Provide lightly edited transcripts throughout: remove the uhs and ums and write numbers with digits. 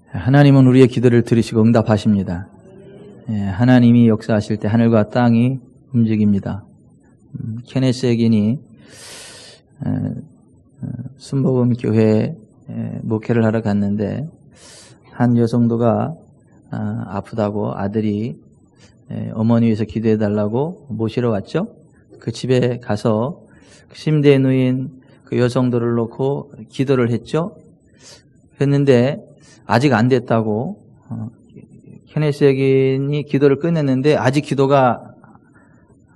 하나님은 우리의 기도를 들으시고 응답하십니다. 하나님이 역사하실 때 하늘과 땅이 움직입니다. 케네스 에긴이 순복음 교회에 목회를 하러 갔는데 한 여성도가 아프다고 아들이 어머니 위해서 기도해 달라고 모시러 왔죠. 그 집에 가서 침대에 누인 그 여성도를 놓고 기도를 했죠. 했는데 아직 안 됐다고 케네스 에긴이 기도를 끝냈는데 아직 기도가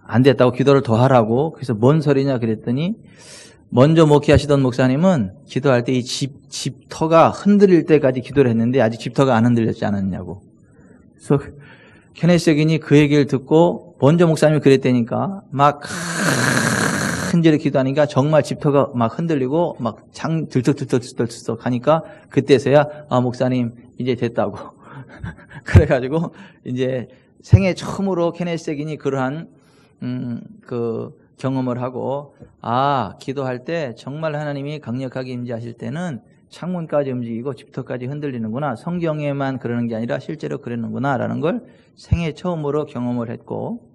안 됐다고 기도를 더 하라고. 그래서 뭔 소리냐 그랬더니 먼저 목회하시던 목사님은 기도할 때 이 집터가 흔들릴 때까지 기도를 했는데 아직 집터가 안 흔들렸지 않았냐고. 그래서 케네스 에긴이 그 얘기를 듣고 먼저 목사님이 그랬다니까 막 큰절에 기도하니까 정말 집터가 막 흔들리고 막 들썩들썩 하니까 그때서야 목사님 이제 됐다고. 그래가지고 이제 생애 처음으로 케네스 에긴이 그러한 그 경험을 하고 기도할 때 정말 하나님이 강력하게 임재하실 때는 창문까지 움직이고 집터까지 흔들리는구나. 성경에만 그러는 게 아니라 실제로 그러는구나 라는 걸 생애 처음으로 경험을 했고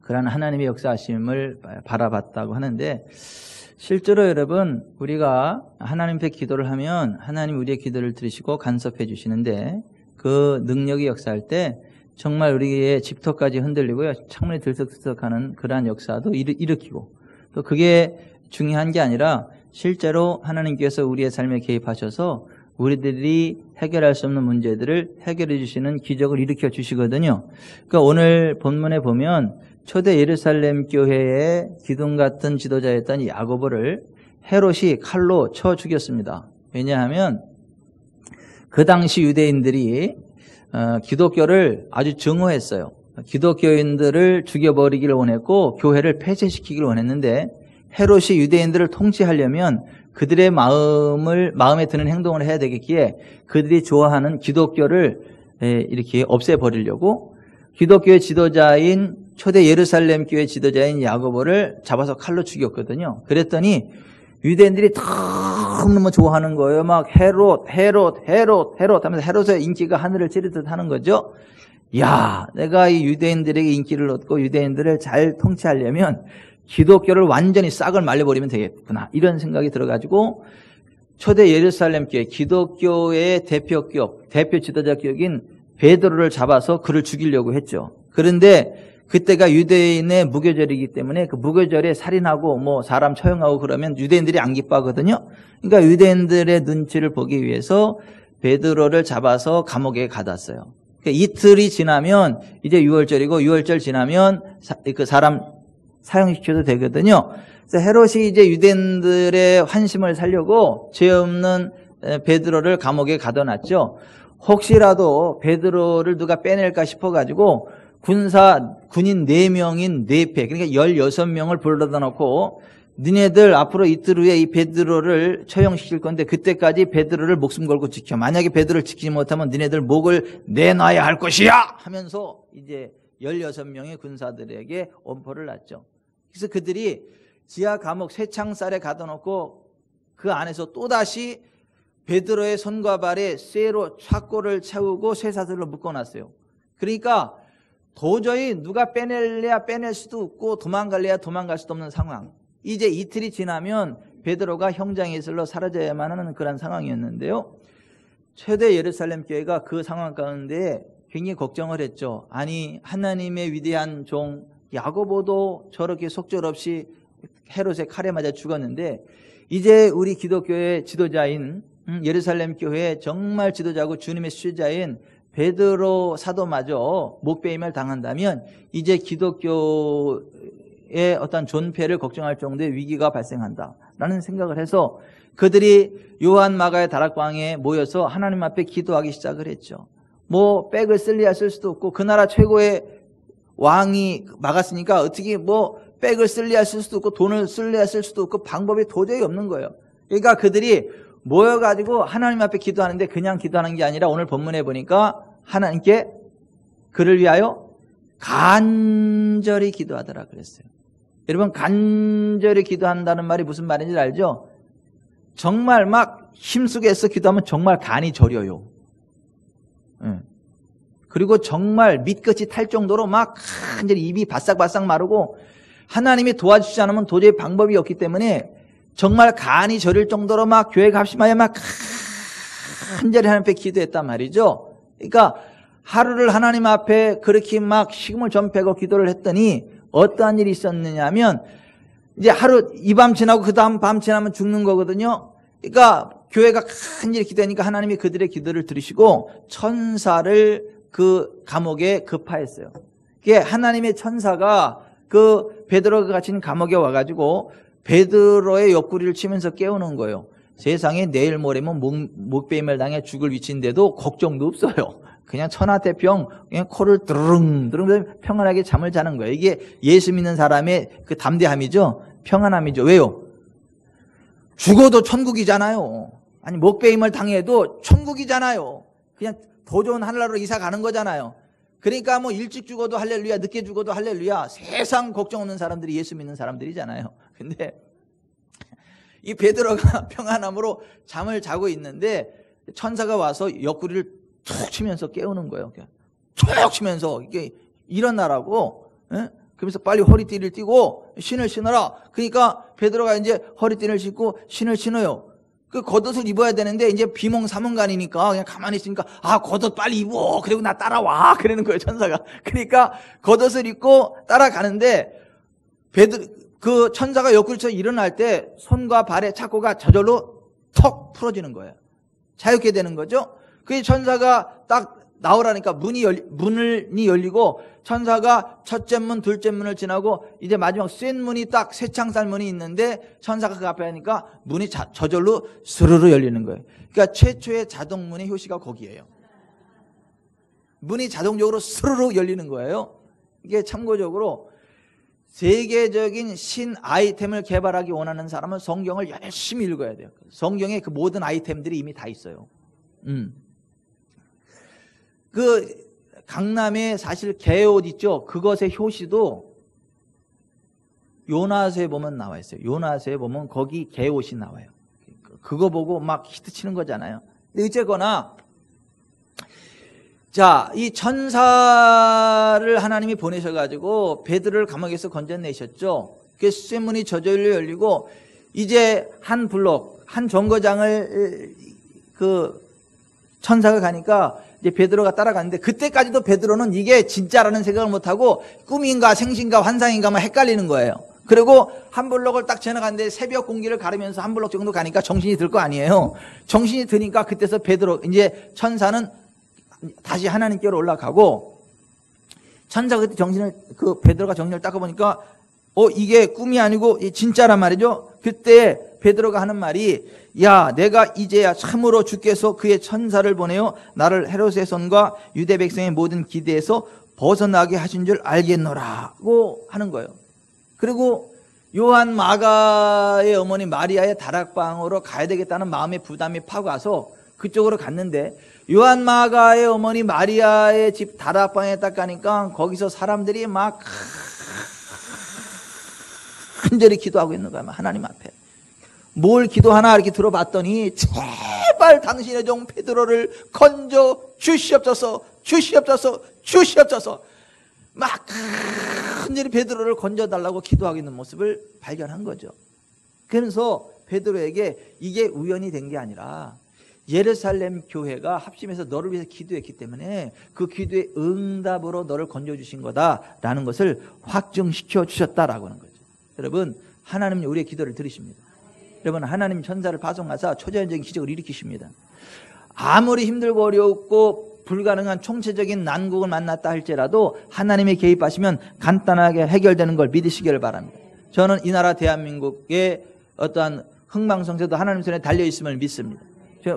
그러한 하나님의 역사하심을 바라봤다고 하는데 실제로 여러분 우리가 하나님 앞에 기도를 하면 하나님 우리의 기도를 들으시고 간섭해 주시는데 그 능력이 역사할 때 정말 우리의 집터까지 흔들리고요. 창문이 들썩들썩하는 그러한 역사도 일으키고 또 그게 중요한 게 아니라 실제로 하나님께서 우리의 삶에 개입하셔서 우리들이 해결할 수 없는 문제들을 해결해 주시는 기적을 일으켜 주시거든요. 그러니까 오늘 본문에 보면 초대 예루살렘 교회의 기둥 같은 지도자였던 야고보를 헤롯이 칼로 쳐 죽였습니다. 왜냐하면 그 당시 유대인들이 기독교를 아주 증오했어요. 기독교인들을 죽여버리기를 원했고 교회를 폐쇄시키기를 원했는데 헤롯이 유대인들을 통치하려면 그들의 마음에 드는 행동을 해야 되겠기에 그들이 좋아하는 기독교를 이렇게 없애버리려고 기독교의 지도자인 초대 예루살렘 교회 지도자인 야고보를 잡아서 칼로 죽였거든요. 그랬더니 유대인들이 너무 좋아하는 거예요. 막 헤롯 하면서 헤롯의 인기가 하늘을 찌르듯 하는 거죠. 야, 내가 이 유대인들에게 인기를 얻고 유대인들을 잘 통치하려면 기독교를 완전히 싹을 말려버리면 되겠구나. 이런 생각이 들어가지고 초대 예루살렘 교회 기독교의 대표 지도자 격인 베드로를 잡아서 그를 죽이려고 했죠. 그런데 그때가 유대인의 무교절이기 때문에 그 무교절에 살인하고 뭐 사람 처형하고 그러면 유대인들이 안 기뻐하거든요. 그러니까 유대인들의 눈치를 보기 위해서 베드로를 잡아서 감옥에 가뒀어요. 그러니까 이틀이 지나면 이제 6월절이고 6월절 지나면 그 사람 사형시켜도 되거든요. 그래서 헤롯이 이제 유대인들의 환심을 살려고 죄 없는 베드로를 감옥에 가둬놨죠. 혹시라도 베드로를 누가 빼낼까 싶어가지고 군인 4명인 4패, 그러니까 16명을 불러다 놓고 니네들 앞으로 이틀 후에 이 베드로를 처형시킬 건데 그때까지 베드로를 목숨 걸고 지켜. 만약에 베드로를 지키지 못하면 니네들 목을 내놔야 할 것이야! 하면서 이제 16명의 군사들에게 엄포를 놨죠. 그래서 그들이 지하 감옥 쇠창살에 가둬놓고 그 안에서 또다시 베드로의 손과 발에 쇠로 찹골을 채우고 쇠사슬로 묶어놨어요. 그러니까 도저히 누가 빼낼래야 빼낼 수도 없고 도망갈래야 도망갈 수도 없는 상황. 이제 이틀이 지나면 베드로가 형장의 슬로 사라져야만 하는 그런 상황이었는데요. 최대 예루살렘 교회가 그 상황 가운데 굉장히 걱정을 했죠. 아니 하나님의 위대한 종 야고보도 저렇게 속절없이 헤롯의 칼에 맞아 죽었는데 이제 우리 기독교의 지도자인 예루살렘 교회의 정말 지도자고 주님의 수제자인 베드로 사도마저 목베임을 당한다면 이제 기독교의 어떤 존폐를 걱정할 정도의 위기가 발생한다라는 생각을 해서 그들이 요한 마가의 다락방에 모여서 하나님 앞에 기도하기 시작을 했죠. 뭐 백을 쓸래야 쓸 수도 없고 그 나라 최고의 왕이 막았으니까 어떻게 뭐 백을 쓸래야 쓸 수도 없고 돈을 쓸래야 쓸 수도 없고 방법이 도저히 없는 거예요. 그러니까 그들이 모여가지고 하나님 앞에 기도하는데 그냥 기도하는 게 아니라 오늘 본문에 보니까 하나님께 그를 위하여 간절히 기도하더라 그랬어요. 여러분 간절히 기도한다는 말이 무슨 말인지 알죠? 정말 막 힘쓰게 해서 기도하면 정말 간이 저려요. 그리고 정말 밑끝이 탈 정도로 막 완전히 입이 바싹바싹 마르고 하나님이 도와주지 않으면 도저히 방법이 없기 때문에 정말 간이 저릴 정도로 막 교회가 합심하여 막 간절히 하나님 앞에 기도했단 말이죠. 그러니까 하루를 하나님 앞에 그렇게 막 식음을 전폐하고 기도를 했더니 어떠한 일이 있었느냐 하면 이제 하루 이 밤 지나고 그 다음 밤 지나면 죽는 거거든요. 그러니까 교회가 간절히 기도하니까 하나님이 그들의 기도를 들으시고 천사를 그 감옥에 급파했어요. 그게 하나님의 천사가 그 베드로가 갇힌 감옥에 와가지고 베드로의 옆구리를 치면서 깨우는 거예요. 세상에 내일 모레면 목베임을 당해 죽을 위치인데도 걱정도 없어요. 그냥 천하태평, 그냥 코를 드릉드릉 평안하게 잠을 자는 거예요. 이게 예수 믿는 사람의 그 담대함이죠. 평안함이죠. 왜요? 죽어도 천국이잖아요. 아니 목베임을 당해도 천국이잖아요. 그냥 더 좋은 하늘나라로 이사 가는 거잖아요. 그러니까 뭐 일찍 죽어도 할렐루야, 늦게 죽어도 할렐루야. 세상 걱정 없는 사람들이 예수 믿는 사람들이잖아요. 근데 이 베드로가 평안함으로 잠을 자고 있는데 천사가 와서 옆구리를 툭 치면서 깨우는 거예요. 툭 치면서 이게 일어나라고. 예? 그러면서 빨리 허리띠를 띠고 신을 신어라. 그러니까 베드로가 이제 허리띠를 신고 신을 신어요. 그 겉옷을 입어야 되는데 이제 비몽사몽간이니까 그냥 가만히 있으니까 겉옷 빨리 입어. 그리고 나 따라와. 그러는 거예요, 천사가. 그러니까 겉옷을 입고 따라가는데 그 천사가 옆구리쳐 일어날 때 손과 발의 착고가 저절로 턱 풀어지는 거예요. 자유케 되는 거죠. 그 천사가 딱 나오라니까 문이 열리고 천사가 첫째 문, 둘째 문을 지나고 이제 마지막 센 문이 딱 쇠창살 문이 있는데 천사가 그 앞에 하니까 문이 저절로 스르르 열리는 거예요. 그러니까 최초의 자동문의 효시가 거기에요. 문이 자동적으로 스르르 열리는 거예요. 이게 참고적으로 세계적인 신 아이템을 개발하기 원하는 사람은 성경을 열심히 읽어야 돼요. 성경에 그 모든 아이템들이 이미 다 있어요. 그 강남에 사실 개옷 있죠. 그것의 효시도 요나서에 보면 나와 있어요. 요나서에 보면 거기 개옷이 나와요. 그거 보고 막 히트치는 거잖아요. 근데 어쨌거나 자, 이 천사를 하나님이 보내셔가지고 베드로를 감옥에서 건져내셨죠. 그래서 쇠문이 저절로 열리고 이제 한 블록, 한 정거장을 그 천사가 가니까 이제 베드로가 따라가는데 그때까지도 베드로는 이게 진짜라는 생각을 못하고 꿈인가 생신가 환상인가 막 헷갈리는 거예요. 그리고 한 블록을 딱 지나갔는데 새벽 공기를 가르면서 한 블록 정도 가니까 정신이 들 거 아니에요. 정신이 드니까 그때서 베드로 이제 천사는 다시 하나님께로 올라가고 천사가 그때 그 베드로가 정신을 딱 보니까 이게 꿈이 아니고 진짜란 말이죠. 그때 베드로가 하는 말이 야 내가 이제야 참으로 주께서 그의 천사를 보내어 나를 헤롯의 손과 유대 백성의 모든 기대에서 벗어나게 하신 줄 알겠노라고 하는 거예요. 그리고 요한 마가의 어머니 마리아의 다락방으로 가야 되겠다는 마음의 부담이 파고 와서 그쪽으로 갔는데 요한 마가의 어머니 마리아의 집 다락방에 딱 가니까 거기서 사람들이 막 간절히 기도하고 있는 거야. 하나님 앞에. 뭘 기도하나 이렇게 들어봤더니 제발 당신의 종 베드로를 건져 주시옵소서 주시옵소서 주시옵소서 막 간절히 베드로를 건져달라고 기도하고 있는 모습을 발견한 거죠. 그래서 베드로에게 이게 우연이 된 게 아니라 예루살렘 교회가 합심해서 너를 위해서 기도했기 때문에 그 기도의 응답으로 너를 건져주신 거다라는 것을 확증시켜 주셨다라고 하는 거죠. 여러분 하나님은 우리의 기도를 들으십니다. 여러분 하나님 천사를 파송하사 초자연적인 기적을 일으키십니다. 아무리 힘들고 어렵고 불가능한 총체적인 난국을 만났다 할지라도 하나님의 개입하시면 간단하게 해결되는 걸 믿으시기를 바랍니다. 저는 이 나라 대한민국의 어떠한 흥망성쇠도 하나님 손에 달려있음을 믿습니다.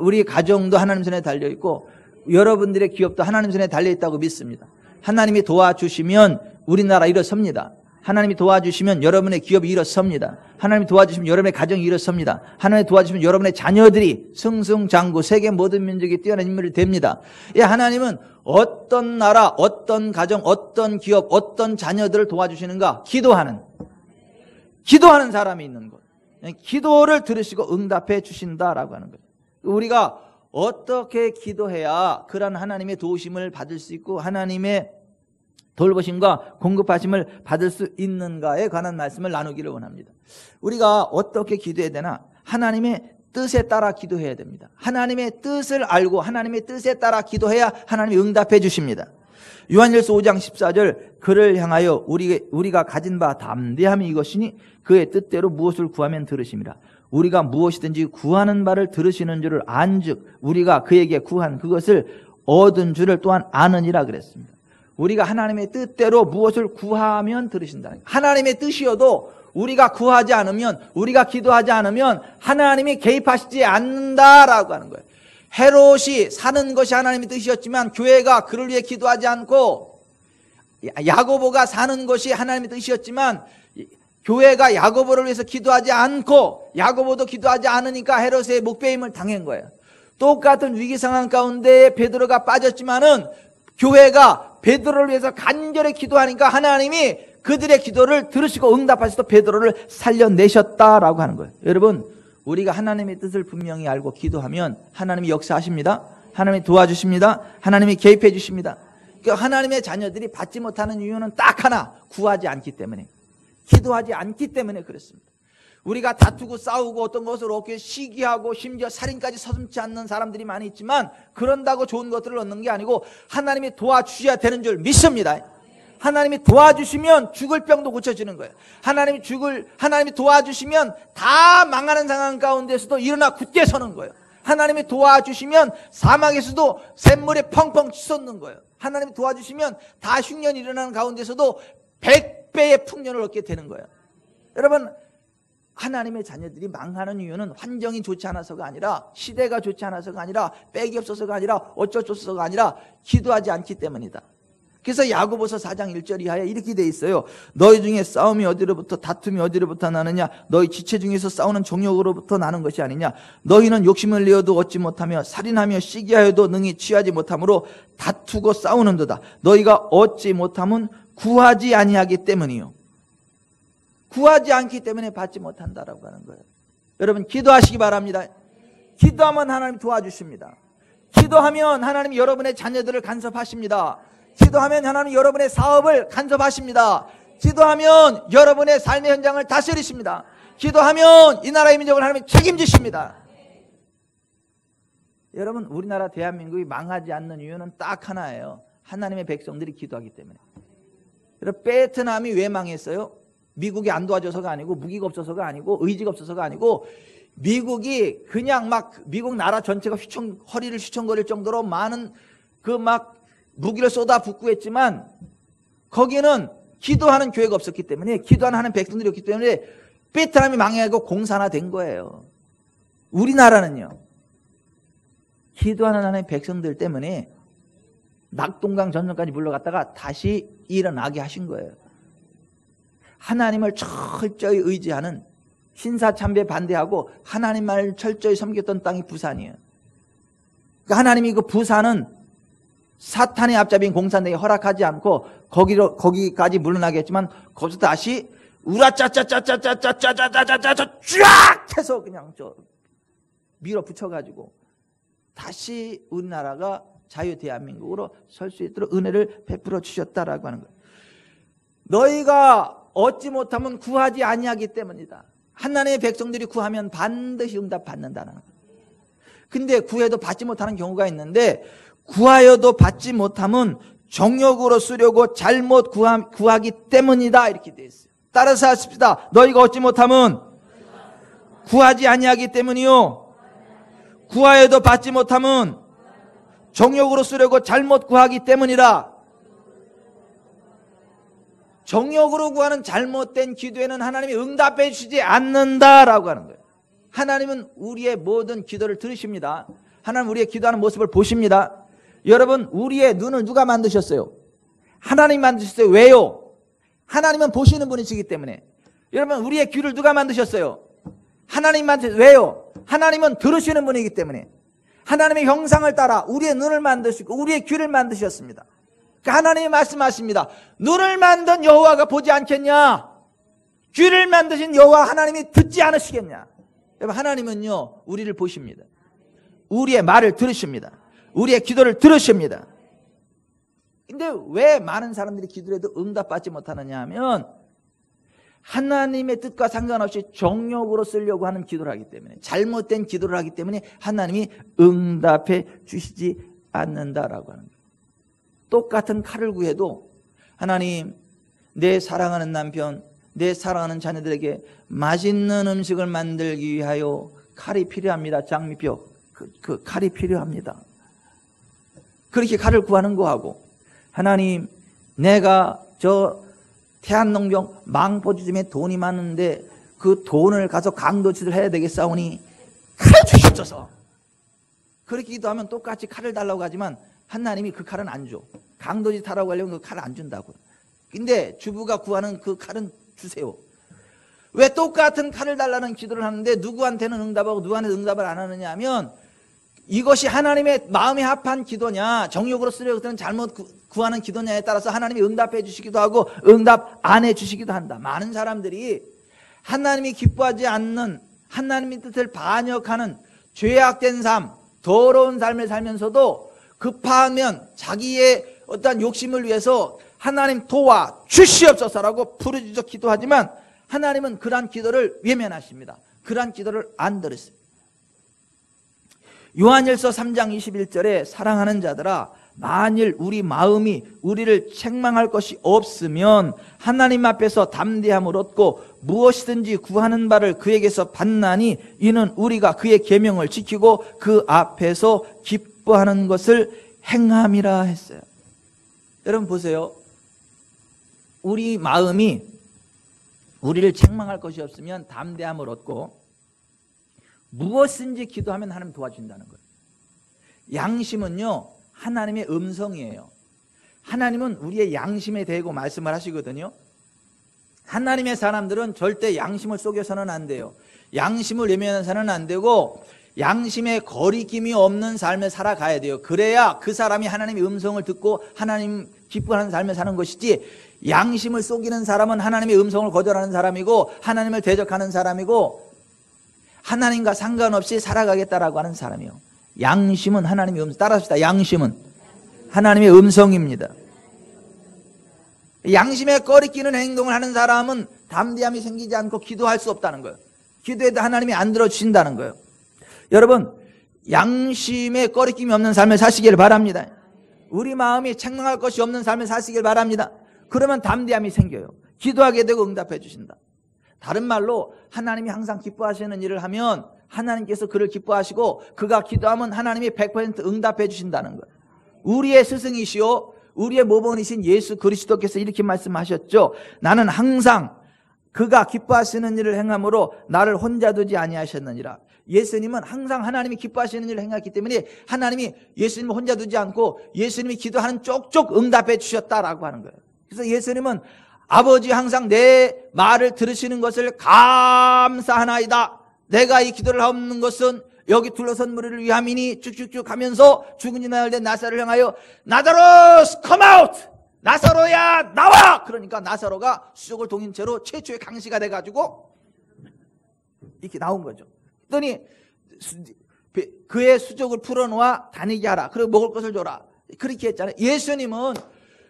우리 가정도 하나님 손에 달려있고 여러분들의 기업도 하나님 손에 달려있다고 믿습니다. 하나님이 도와주시면 우리나라 일어섭니다. 하나님이 도와주시면 여러분의 기업이 일어섭니다. 하나님이 도와주시면 여러분의 가정이 일어섭니다. 하나님이 도와주시면 여러분의 자녀들이 승승장구 세계 모든 민족이 뛰어난 인물이 됩니다. 하나님은 어떤 나라, 어떤 가정, 어떤 기업, 어떤 자녀들을 도와주시는가? 기도하는 사람이 있는 것. 기도를 들으시고 응답해 주신다라고 하는 거죠. 우리가 어떻게 기도해야 그런 하나님의 도우심을 받을 수 있고 하나님의 돌보심과 공급하심을 받을 수 있는가에 관한 말씀을 나누기를 원합니다. 우리가 어떻게 기도해야 되나? 하나님의 뜻에 따라 기도해야 됩니다. 하나님의 뜻을 알고 하나님의 뜻에 따라 기도해야 하나님이 응답해 주십니다. 요한일서 5장 14절, 그를 향하여 우리가 가진 바 담대함이 이것이니 그의 뜻대로 무엇을 구하면 들으심이라. 우리가 무엇이든지 구하는 바를 들으시는 줄을 안즉 우리가 그에게 구한 그것을 얻은 줄을 또한 아느니라 그랬습니다. 우리가 하나님의 뜻대로 무엇을 구하면 들으신다. 하나님의 뜻이어도 우리가 구하지 않으면, 우리가 기도하지 않으면 하나님이 개입하시지 않는다라고 하는 거예요. 헤롯이 사는 것이 하나님의 뜻이었지만 교회가 그를 위해 기도하지 않고, 야고보가 사는 것이 하나님의 뜻이었지만 교회가 야고보를 위해서 기도하지 않고 야고보도 기도하지 않으니까 헤롯의 목배임을 당한 거예요. 똑같은 위기 상황 가운데 베드로가 빠졌지만은 교회가 베드로를 위해서 간절히 기도하니까 하나님이 그들의 기도를 들으시고 응답하셔서 베드로를 살려내셨다라고 하는 거예요. 여러분, 우리가 하나님의 뜻을 분명히 알고 기도하면 하나님이 역사하십니다. 하나님이 도와주십니다. 하나님이 개입해 주십니다. 그러니까 하나님의 자녀들이 받지 못하는 이유는 딱 하나, 구하지 않기 때문에, 기도하지 않기 때문에 그렇습니다. 우리가 다투고 싸우고 어떤 것을 얻기 시기하고 심지어 살인까지 서슴지 않는 사람들이 많이 있지만 그런다고 좋은 것들을 얻는 게 아니고 하나님이 도와주셔야 되는 줄 믿습니다. 하나님이 도와주시면 죽을 병도 고쳐지는 거예요. 하나님이 도와주시면 다 망하는 상황 가운데서도 일어나 굳게 서는 거예요. 하나님이 도와주시면 사막에서도 샘물에 펑펑 치솟는 거예요. 하나님이 도와주시면 다 흉년이 일어나는 가운데서도 100배의 풍년을 얻게 되는 거예요. 여러분, 하나님의 자녀들이 망하는 이유는 환경이 좋지 않아서가 아니라, 시대가 좋지 않아서가 아니라, 빽이 없어서가 아니라, 어쩔 수 없어서가 아니라 기도하지 않기 때문이다. 그래서 야고보서 4장 1절 이하에 이렇게 돼 있어요. 너희 중에 싸움이 어디로부터, 다툼이 어디로부터 나느냐? 너희 지체 중에서 싸우는 정욕으로부터 나는 것이 아니냐? 너희는 욕심을 내어도 얻지 못하며 살인하며 시기하여도 능히 취하지 못함으로 다투고 싸우는도다. 너희가 얻지 못함은 구하지 아니하기 때문이요. 구하지 않기 때문에 받지 못한다라고 하는 거예요. 여러분, 기도하시기 바랍니다. 기도하면 하나님 도와주십니다. 기도하면 하나님 여러분의 자녀들을 간섭하십니다. 기도하면 하나님 여러분의 사업을 간섭하십니다. 기도하면 여러분의 삶의 현장을 다스리십니다. 기도하면 이 나라의 민족을 하나님이 책임지십니다. 여러분, 우리나라 대한민국이 망하지 않는 이유는 딱 하나예요. 하나님의 백성들이 기도하기 때문에. 여러분, 베트남이 왜 망했어요? 미국이 안 도와줘서가 아니고, 무기가 없어서가 아니고, 의지가 없어서가 아니고, 미국이 그냥 막 미국 나라 전체가 허리를 휘청거릴 정도로 많은 무기를 쏟아붓고 했지만 거기는 기도하는 교회가 없었기 때문에, 기도하는 하나님 백성들이 없기 때문에 베트남이 망해가지고 공산화된 거예요. 우리나라는요, 기도하는 하나님 백성들 때문에 낙동강 전선까지 물러갔다가 다시 일어나게 하신 거예요. 하나님을 철저히 의지하는, 신사참배 반대하고 하나님만을 철저히 섬겼던 땅이 부산이에요. 그러니까 하나님이 그 부산은 사탄의 앞잡이인 공산당이 허락하지 않고 거기까지 물러나게 했지만 거기서 다시 우라짜짜짜짜짜짜짜짜짜짜짜 쫙 해서 그냥 밀어붙여가지고 다시 우리나라가 자유 대한민국으로 설 수 있도록 은혜를 베풀어 주셨다라고 하는 거예요. 너희가 얻지 못하면 구하지 아니하기 때문이다. 하나님의 백성들이 구하면 반드시 응답받는다는 거예요. 근데 구해도 받지 못하는 경우가 있는데, 구하여도 받지 못함은 정욕으로 쓰려고 잘못 구하기 때문이다, 이렇게 되어 있어요. 따라서 하십시다. 너희가 얻지 못함은 구하지 아니하기 때문이요, 구하여도 받지 못함은 정욕으로 쓰려고 잘못 구하기 때문이라. 정욕으로 구하는 잘못된 기도에는 하나님이 응답해 주시지 않는다라고 하는 거예요. 하나님은 우리의 모든 기도를 들으십니다. 하나님 우리의 기도하는 모습을 보십니다. 여러분, 우리의 눈을 누가 만드셨어요? 하나님 만드셨어요. 왜요? 하나님은 보시는 분이시기 때문에. 여러분, 우리의 귀를 누가 만드셨어요? 하나님 만드셨어요. 왜요? 하나님은 들으시는 분이기 때문에. 하나님의 형상을 따라 우리의 눈을 만드시고 우리의 귀를 만드셨습니다. 그러니까 하나님이 말씀하십니다. 눈을 만든 여호와가 보지 않겠냐? 귀를 만드신 여호와 하나님이 듣지 않으시겠냐? 여러분, 하나님은요, 우리를 보십니다. 우리의 말을 들으십니다. 우리의 기도를 들으십니다. 근데 왜 많은 사람들이 기도를 해도 응답받지 못하느냐 하면 하나님의 뜻과 상관없이 정욕으로 쓰려고 하는 기도를 하기 때문에, 잘못된 기도를 하기 때문에 하나님이 응답해 주시지 않는다라고 하는 거예요. 똑같은 칼을 구해도 하나님, 내 사랑하는 남편, 내 사랑하는 자녀들에게 맛있는 음식을 만들기 위하여 칼이 필요합니다. 장미뼈, 그 칼이 필요합니다. 그렇게 칼을 구하는 거하고, 하나님, 내가 저 태안농경 망포지점에 돈이 많은데 그 돈을 가서 강도짓을 해야 되겠사오니 칼을 주시옵소서. 그렇게 기도하면 똑같이 칼을 달라고 하지만 하나님이 그 칼은 안 줘. 강도짓 하라고 하려면 그 칼을 안 준다고. 근데 주부가 구하는 그 칼은 주세요. 왜 똑같은 칼을 달라는 기도를 하는데 누구한테는 응답하고 누구한테는 응답을 안 하느냐 하면, 이것이 하나님의 마음에 합한 기도냐, 정욕으로 쓰려고 하는 잘못 구하는 기도냐에 따라서 하나님이 응답해 주시기도 하고 응답 안 해 주시기도 한다. 많은 사람들이 하나님이 기뻐하지 않는, 하나님의 뜻을 반역하는 죄악된 삶, 더러운 삶을 살면서도 급하면 자기의 어떤 욕심을 위해서 하나님 도와 주시옵소서라고 부르짖어 기도하지만 하나님은 그러한 기도를 외면하십니다. 그러한 기도를 안 들으십니다. 요한일서 3장 21절에 사랑하는 자들아, 만일 우리 마음이 우리를 책망할 것이 없으면 하나님 앞에서 담대함을 얻고 무엇이든지 구하는 바를 그에게서 받나니 이는 우리가 그의 계명을 지키고 그 앞에서 기뻐하는 것을 행함이라 했어요. 여러분 보세요. 우리 마음이 우리를 책망할 것이 없으면 담대함을 얻고 무엇인지 기도하면 하나님 도와준다는 거예요. 양심은요, 하나님의 음성이에요. 하나님은 우리의 양심에 대고 말씀을 하시거든요. 하나님의 사람들은 절대 양심을 속여서는 안 돼요. 양심을 외면해서는 안 되고 양심에 거리낌이 없는 삶을 살아가야 돼요. 그래야 그 사람이 하나님의 음성을 듣고 하나님 기뻐하는 삶을 사는 것이지, 양심을 속이는 사람은 하나님의 음성을 거절하는 사람이고 하나님을 대적하는 사람이고 하나님과 상관없이 살아가겠다라고 하는 사람이요. 양심은 하나님의 음성, 따라합시다. 양심은 하나님의 음성입니다. 양심에 꺼리끼는 행동을 하는 사람은 담대함이 생기지 않고 기도할 수 없다는 거예요. 기도해도 하나님이 안 들어주신다는 거예요. 여러분, 양심에 꺼리낌이 없는 삶을 사시길 바랍니다. 우리 마음이 책망할 것이 없는 삶을 사시길 바랍니다. 그러면 담대함이 생겨요. 기도하게 되고 응답해 주신다. 다른 말로 하나님이 항상 기뻐하시는 일을 하면 하나님께서 그를 기뻐하시고 그가 기도하면 하나님이 100% 응답해 주신다는 거예요. 우리의 스승이시오 우리의 모범이신 예수 그리스도께서 이렇게 말씀하셨죠. 나는 항상 그가 기뻐하시는 일을 행함으로 나를 혼자 두지 아니하셨느니라. 예수님은 항상 하나님이 기뻐하시는 일을 행했기 때문에 하나님이 예수님을 혼자 두지 않고 예수님이 기도하는 쪽쪽 응답해 주셨다라고 하는 거예요. 그래서 예수님은 아버지 항상 내 말을 들으시는 것을 감사하나이다. 내가 이 기도를 하옵는 것은 여기 둘러선 무리를 위함이니 쭉쭉쭉 하면서 죽은 지 나흘 된 나사로를 향하여 나사로스 come out! 나사로야 나와! 그러니까 나사로가 수족을 동인 채로 최초의 강시가 돼가지고 이렇게 나온 거죠. 그랬더니 그의 수족을 풀어놓아 다니게 하라. 그리고 먹을 것을 줘라. 그렇게 했잖아요. 예수님은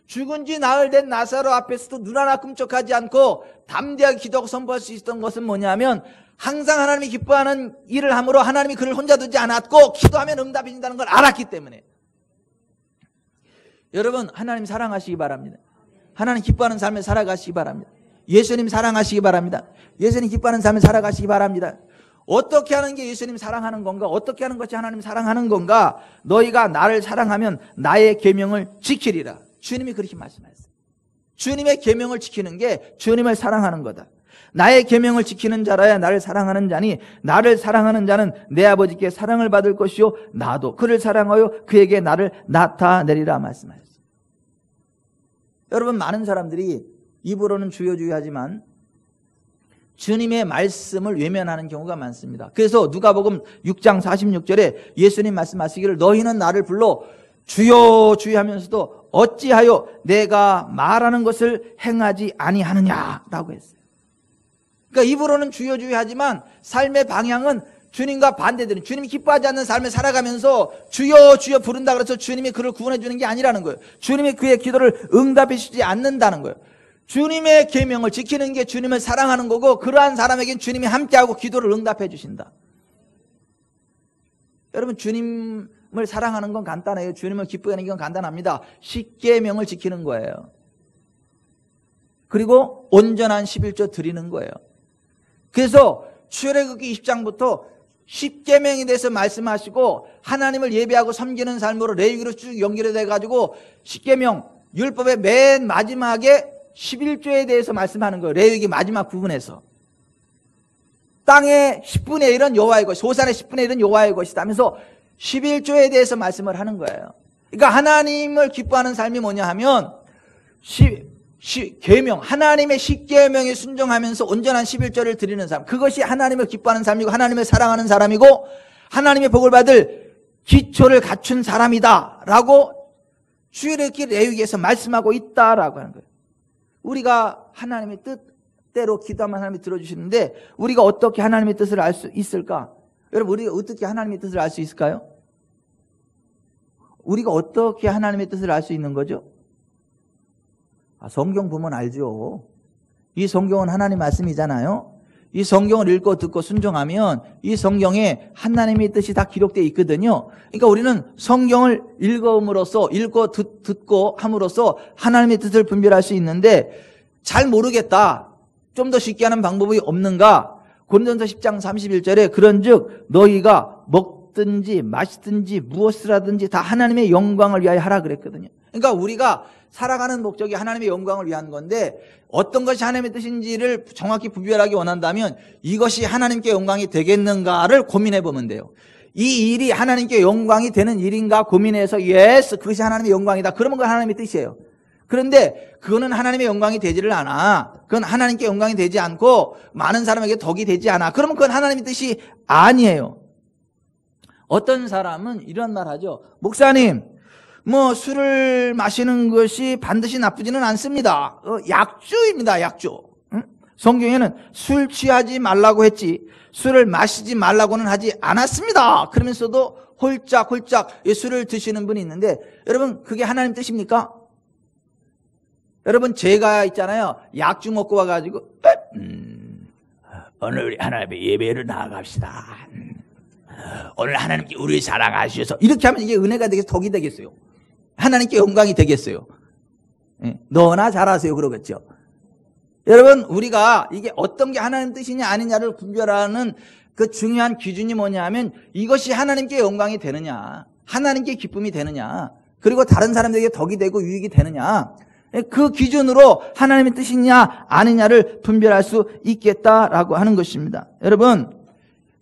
죽은 지 나흘 된 나사로 앞에서도 눈 하나 끔찍하지 않고 담대하게 기도하고 선포할 수 있었던 것은 뭐냐면 항상 하나님이 기뻐하는 일을 함으로 하나님이 그를 혼자 두지 않았고 기도하면 응답이 준다는 걸 알았기 때문에. 여러분, 하나님 사랑하시기 바랍니다. 하나님 기뻐하는 삶을 살아가시기 바랍니다. 예수님 사랑하시기 바랍니다. 예수님 기뻐하는 삶을 살아가시기 바랍니다. 어떻게 하는 게 예수님 사랑하는 건가? 어떻게 하는 것이 하나님 사랑하는 건가? 너희가 나를 사랑하면 나의 계명을 지키리라. 주님이 그렇게 말씀하셨어요. 주님의 계명을 지키는 게 주님을 사랑하는 거다. 나의 계명을 지키는 자라야 나를 사랑하는 자니 나를 사랑하는 자는 내 아버지께 사랑을 받을 것이요 나도 그를 사랑하여 그에게 나를 나타내리라 말씀하셨어요. 여러분, 많은 사람들이 입으로는 주여 주여 하지만 주님의 말씀을 외면하는 경우가 많습니다. 그래서 누가복음 6장 46절에 예수님 말씀하시기를 너희는 나를 불러 주여 주여 하면서도 어찌하여 내가 말하는 것을 행하지 아니하느냐라고 했어요. 그러니까 입으로는 주여 주여 하지만 삶의 방향은 주님과 반대되는, 주님이 기뻐하지 않는 삶을 살아가면서 주여 주여 부른다 그래서 주님이 그를 구원해 주는 게 아니라는 거예요. 주님이 그의 기도를 응답해 주지 않는다는 거예요. 주님의 계명을 지키는 게 주님을 사랑하는 거고, 그러한 사람에겐 주님이 함께하고 기도를 응답해 주신다. 여러분, 주님을 사랑하는 건 간단해요. 주님을 기쁘게 하는 건 간단합니다. 십계명을 지키는 거예요. 그리고 온전한 11조 드리는 거예요. 그래서 출애굽기 20장부터 십계명에 대해서 말씀하시고, 하나님을 예배하고 섬기는 삶으로 레위기로 쭉 연결이 돼가지고 십계명 율법의 맨 마지막에 11조에 대해서 말씀하는 거예요. 레위기 마지막 부분에서. 땅의 10분의 1은 여호와의 것이, 소산의 10분의 1은 여호와의 것이다 하면서 11조에 대해서 말씀을 하는 거예요. 그러니까 하나님을 기뻐하는 삶이 뭐냐 하면 계명, 하나님의 십계명에 순종하면서 온전한 11조를 드리는 삶, 그것이 하나님을 기뻐하는 삶이고 하나님을 사랑하는 사람이고 하나님의 복을 받을 기초를 갖춘 사람이다 라고 출애굽기 레위기에서 말씀하고 있다라고 하는 거예요. 우리가 하나님의 뜻대로 기도하면 하나님이 들어주시는데, 우리가 어떻게 하나님의 뜻을 알 수 있을까? 여러분, 우리가 어떻게 하나님의 뜻을 알 수 있을까요? 우리가 어떻게 하나님의 뜻을 알 수 있는 거죠? 성경 보면 알죠. 이 성경은 하나님 말씀이잖아요. 이 성경을 읽고 듣고 순종하면 이 성경에 하나님의 뜻이 다 기록되어 있거든요. 그러니까 우리는 성경을 읽음으로써, 읽고 듣고 함으로써 하나님의 뜻을 분별할 수 있는데, 잘 모르겠다, 좀 더 쉽게 하는 방법이 없는가? 고린도전서 10장 31절에 그런즉 너희가 먹든지 마시든지 무엇을 하든지 다 하나님의 영광을 위하여 하라 그랬거든요. 그러니까 우리가 살아가는 목적이 하나님의 영광을 위한 건데, 어떤 것이 하나님의 뜻인지를 정확히 분별하기 원한다면 이것이 하나님께 영광이 되겠는가를 고민해 보면 돼요. 이 일이 하나님께 영광이 되는 일인가 고민해서 예스, 그것이 하나님의 영광이다, 그러면 그건 하나님의 뜻이에요. 그런데 그거는 하나님의 영광이 되지를 않아. 그건 하나님께 영광이 되지 않고 많은 사람에게 덕이 되지 않아. 그러면 그건 하나님의 뜻이 아니에요. 어떤 사람은 이런 말 하죠. 목사님, 술을 마시는 것이 반드시 나쁘지는 않습니다. 약주입니다, 약주. 응? 성경에는 술 취하지 말라고 했지 술을 마시지 말라고는 하지 않았습니다. 그러면서도 홀짝홀짝 술을 드시는 분이 있는데, 여러분, 그게 하나님 뜻입니까? 여러분, 제가 있잖아요. 약주 먹고 와가지고 오늘 우리 하나님의 예배를 나아갑시다. 오늘 하나님께 우리를 사랑하셔서, 이렇게 하면 이게 은혜가 되겠어요? 덕이 되겠어요? 하나님께 영광이 되겠어요? 너나 잘하세요 그러겠죠. 여러분, 우리가 이게 어떤 게 하나님 뜻이냐 아니냐를 분별하는 그 중요한 기준이 뭐냐 하면, 이것이 하나님께 영광이 되느냐, 하나님께 기쁨이 되느냐, 그리고 다른 사람들에게 덕이 되고 유익이 되느냐, 그 기준으로 하나님의 뜻이냐 아니냐를 분별할 수 있겠다라고 하는 것입니다.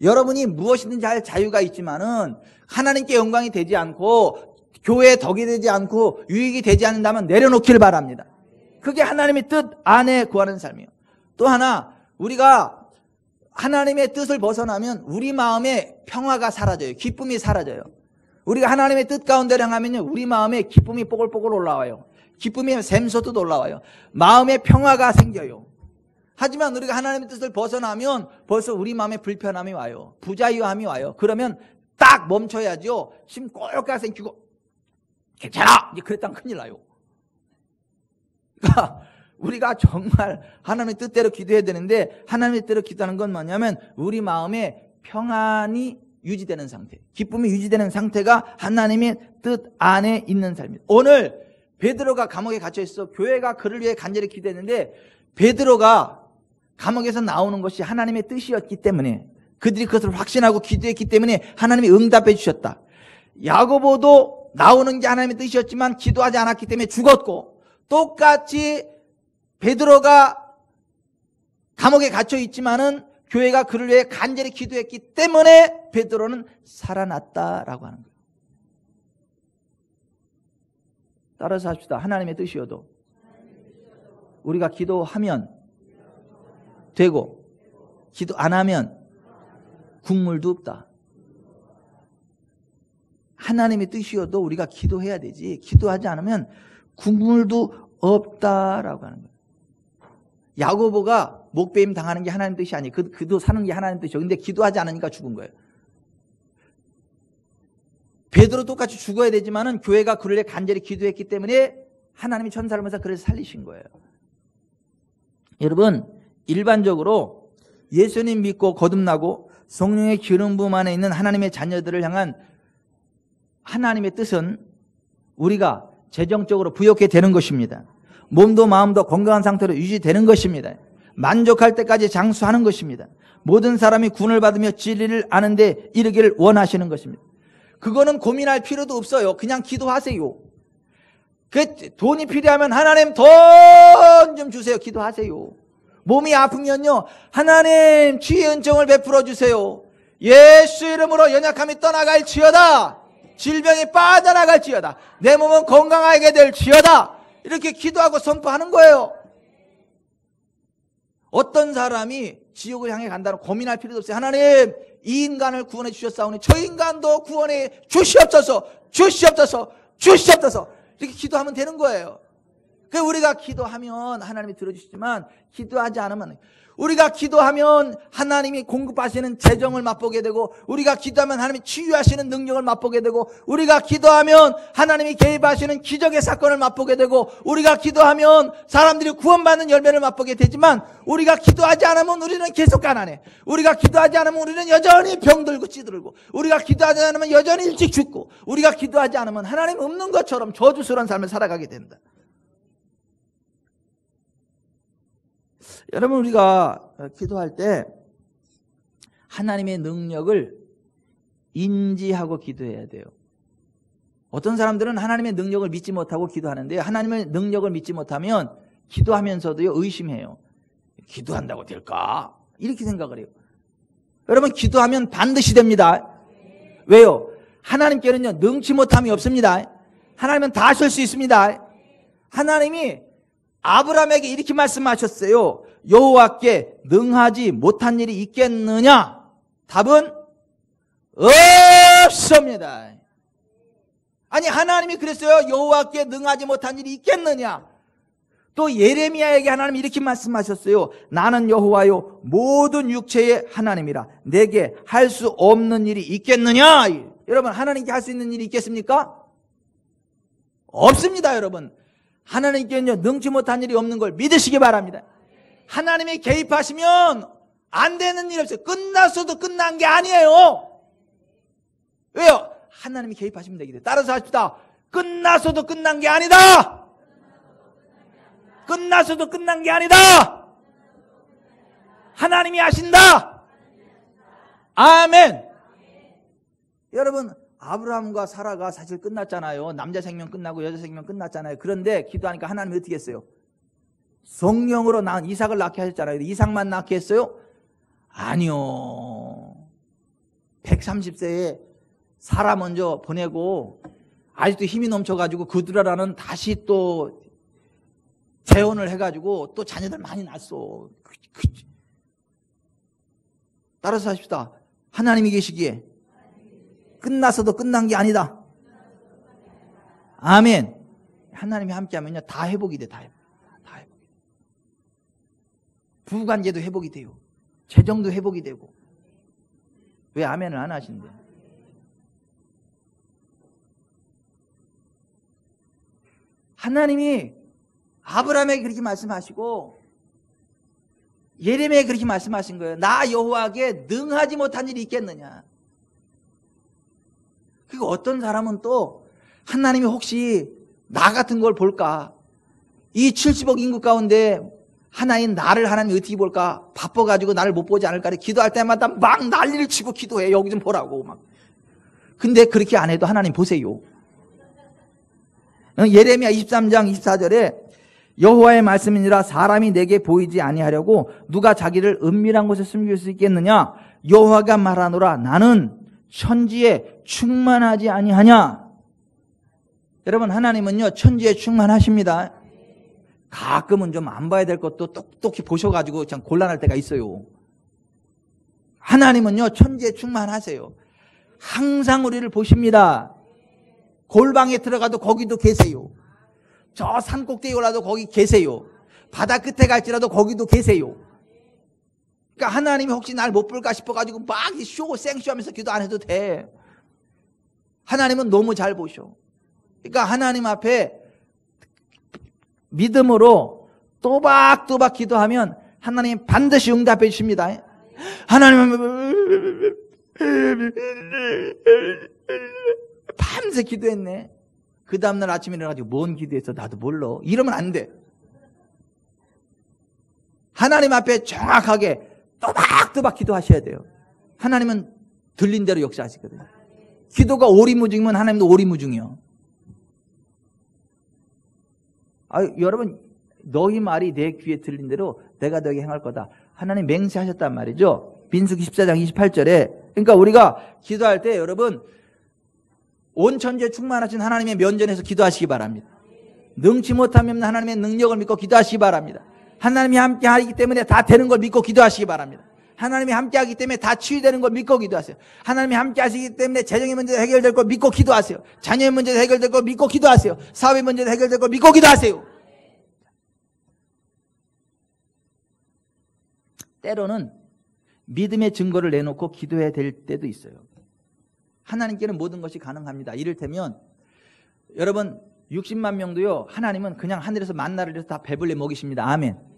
여러분이 무엇이든지 할 자유가 있지만은 하나님께 영광이 되지 않고 교회에 덕이 되지 않고 유익이 되지 않는다면 내려놓기를 바랍니다. 그게 하나님의 뜻 안에 구하는 삶이에요. 또 하나, 우리가 하나님의 뜻을 벗어나면 우리 마음에 평화가 사라져요. 기쁨이 사라져요. 우리가 하나님의 뜻 가운데를 향하면요, 우리 마음에 기쁨이 뽀글뽀글 올라와요. 기쁨이 샘솟듯 올라와요. 마음에 평화가 생겨요. 하지만 우리가 하나님의 뜻을 벗어나면 벌써 우리 마음에 불편함이 와요. 부자유함이 와요. 그러면 딱 멈춰야죠. 심 꼴깍 생기고 괜찮아! 그랬다면 큰일 나요. 그러니까 우리가 정말 하나님의 뜻대로 기도해야 되는데, 하나님의 뜻대로 기도하는 건 뭐냐면 우리 마음에 평안이 유지되는 상태, 기쁨이 유지되는 상태가 하나님의 뜻 안에 있는 삶입니다. 오늘 베드로가 감옥에 갇혀 있어 교회가 그를 위해 간절히 기도했는데, 베드로가 감옥에서 나오는 것이 하나님의 뜻이었기 때문에, 그들이 그것을 확신하고 기도했기 때문에 하나님이 응답해 주셨다. 야고보도 나오는 게 하나님의 뜻이었지만 기도하지 않았기 때문에 죽었고, 똑같이 베드로가 감옥에 갇혀 있지만은 교회가 그를 위해 간절히 기도했기 때문에 베드로는 살아났다라고 하는 거예요. 따라서 합시다. 하나님의 뜻이어도 우리가 기도하면 되고, 기도 안 하면 국물도 없다. 하나님의 뜻이어도 우리가 기도해야 되지, 기도하지 않으면 국물도 없다라고 하는 거예요. 야고보가 목배임 당하는 게 하나님 뜻이 아니에요. 그도 사는 게 하나님 뜻이죠. 근데 기도하지 않으니까 죽은 거예요. 베드로 똑같이 죽어야 되지만은 교회가 그를 간절히 기도했기 때문에 하나님이 천사를 보내서 그를 살리신 거예요. 여러분, 일반적으로 예수님 믿고 거듭나고 성령의 기름 부음 안에 있는 하나님의 자녀들을 향한 하나님의 뜻은 우리가 재정적으로 부욕해 되는 것입니다. 몸도 마음도 건강한 상태로 유지되는 것입니다. 만족할 때까지 장수하는 것입니다. 모든 사람이 구원을 받으며 진리를 아는데 이르기를 원하시는 것입니다. 그거는 고민할 필요도 없어요. 그냥 기도하세요. 돈이 필요하면 하나님 돈 좀 주세요. 기도하세요. 몸이 아프면요, 하나님 치유의 은총을 베풀어 주세요. 예수 이름으로 연약함이 떠나갈지어다. 질병이 빠져나갈지어다. 내 몸은 건강하게 될지어다. 이렇게 기도하고 선포하는 거예요. 어떤 사람이 지옥을 향해 간다는 고민할 필요도 없어요. 하나님, 이 인간을 구원해 주셨사오니 저 인간도 구원해 주시옵소서, 주시옵소서, 주시옵소서. 이렇게 기도하면 되는 거예요. 그 우리가 기도하면 하나님이 들어주시지만 기도하지 않으면, 우리가 기도하면 하나님이 공급하시는 재정을 맛보게 되고, 우리가 기도하면 하나님이 치유하시는 능력을 맛보게 되고, 우리가 기도하면 하나님이 개입하시는 기적의 사건을 맛보게 되고, 우리가 기도하면 사람들이 구원받는 열매를 맛보게 되지만, 우리가 기도하지 않으면 우리는 계속 가난해. 우리가 기도하지 않으면 우리는 여전히 병들고 찌들고, 우리가 기도하지 않으면 여전히 일찍 죽고, 우리가 기도하지 않으면 하나님 없는 것처럼 저주스러운 삶을 살아가게 된다. 여러분, 우리가 기도할 때 하나님의 능력을 인지하고 기도해야 돼요. 어떤 사람들은 하나님의 능력을 믿지 못하고 기도하는데, 하나님의 능력을 믿지 못하면 기도하면서도요, 의심해요. 기도한다고 될까? 이렇게 생각을 해요. 여러분, 기도하면 반드시 됩니다. 왜요? 하나님께는요, 능치 못함이 없습니다. 하나님은 다 하실 수 있습니다. 하나님이 아브라함에게 이렇게 말씀하셨어요. 여호와께 능하지 못한 일이 있겠느냐? 답은 없습니다. 아니, 하나님이 그랬어요. 여호와께 능하지 못한 일이 있겠느냐? 또 예레미야에게 하나님이 이렇게 말씀하셨어요. 나는 여호와요 모든 육체의 하나님이라 내게 할 수 없는 일이 있겠느냐? 여러분, 하나님께 할 수 있는 일이 있겠습니까? 없습니다. 여러분, 하나님께는요, 능치 못한 일이 없는 걸 믿으시기 바랍니다. 하나님이 개입하시면 안 되는 일 없어요. 끝났어도 끝난 게 아니에요. 왜요? 하나님이 개입하시면 되기 때문에. 따라서 합시다. 끝났어도 끝난 게 아니다. 끝났어도 끝난 게 아니다. 하나님이 하신다. 아멘. 여러분, 아브라함과 사라가 사실 끝났잖아요. 남자 생명 끝나고 여자 생명 끝났잖아요. 그런데 기도하니까 하나님이 어떻게 했어요? 성령으로 낳은 이삭을 낳게 하셨잖아요. 이삭만 낳게 했어요? 아니요. 130세에 사라 먼저 보내고 아직도 힘이 넘쳐가지고 그두라라는 다시 또 재혼을 해가지고 또 자녀들 많이 낳았어. 따라서 하십시다. 하나님이 계시기에 끝났어도 끝난 게 아니다. 아멘. 하나님이 함께하면요, 다 회복이 돼. 다 회복이 돼. 부부관계도 회복이 돼요. 재정도 회복이 되고. 왜 아멘을 안 하신대? 하나님이 아브라함에게 그렇게 말씀하시고 예레미야에게 그렇게 말씀하신 거예요. 나 여호와께 능하지 못한 일이 있겠느냐? 그리고 어떤 사람은 또 하나님이 혹시 나 같은 걸 볼까? 이 70억 인구 가운데 하나인 나를 하나님이 어떻게 볼까? 바빠가지고 나를 못 보지 않을까? 기도할 때마다 막 난리를 치고 기도해. 여기 좀 보라고 막. 근데 그렇게 안 해도 하나님 보세요. 예레미야 23장 24절에 여호와의 말씀이니라 사람이 내게 보이지 아니하려고 누가 자기를 은밀한 곳에 숨길 수 있겠느냐? 여호와가 말하노라 나는 천지에 충만하지 아니하냐? 여러분, 하나님은요 천지에 충만하십니다. 가끔은 좀 안 봐야 될 것도 똑똑히 보셔가지고 그냥 곤란할 때가 있어요. 하나님은요 천지에 충만하세요. 항상 우리를 보십니다. 골방에 들어가도 거기도 계세요. 저 산 꼭대기 올라도 거기 계세요. 바다 끝에 갈지라도 거기도 계세요. 그러니까 하나님이 혹시 날 못 볼까 싶어가지고 막 생쇼하면서 기도 안 해도 돼. 하나님은 너무 잘 보셔. 그러니까 하나님 앞에 믿음으로 또박또박 기도하면 하나님 반드시 응답해 주십니다. 하나님 밤새 기도했네. 그 다음날 아침에 일어나가지고 뭔 기도했어 나도 몰라. 이러면 안 돼. 하나님 앞에 정확하게 또박또박 기도하셔야 돼요. 하나님은 들린 대로 역사하시거든요. 기도가 오리무중이면 하나님도 오리무중이요. 여러분 너희 말이 내 귀에 들린 대로 내가 너에게 행할 거다. 하나님 맹세하셨단 말이죠. 민수기 14장 28절에. 그러니까 우리가 기도할 때 여러분 온 천지에 충만하신 하나님의 면전에서 기도하시기 바랍니다. 능치 못하면 하나님의 능력을 믿고 기도하시기 바랍니다. 하나님이 함께 하기 때문에 다 되는 걸 믿고 기도하시기 바랍니다. 하나님이 함께 하기 때문에 다 치유되는 걸 믿고 기도하세요. 하나님이 함께 하시기 때문에 재정의 문제도 해결될 걸 믿고 기도하세요. 자녀의 문제도 해결될 걸 믿고 기도하세요. 사업의 문제도 해결될 걸 믿고 기도하세요. 때로는 믿음의 증거를 내놓고 기도해야 될 때도 있어요. 하나님께는 모든 것이 가능합니다. 이를테면 여러분 60만 명도요, 하나님은 그냥 하늘에서 만나를 줘서 다 배불리 먹이십니다. 아멘.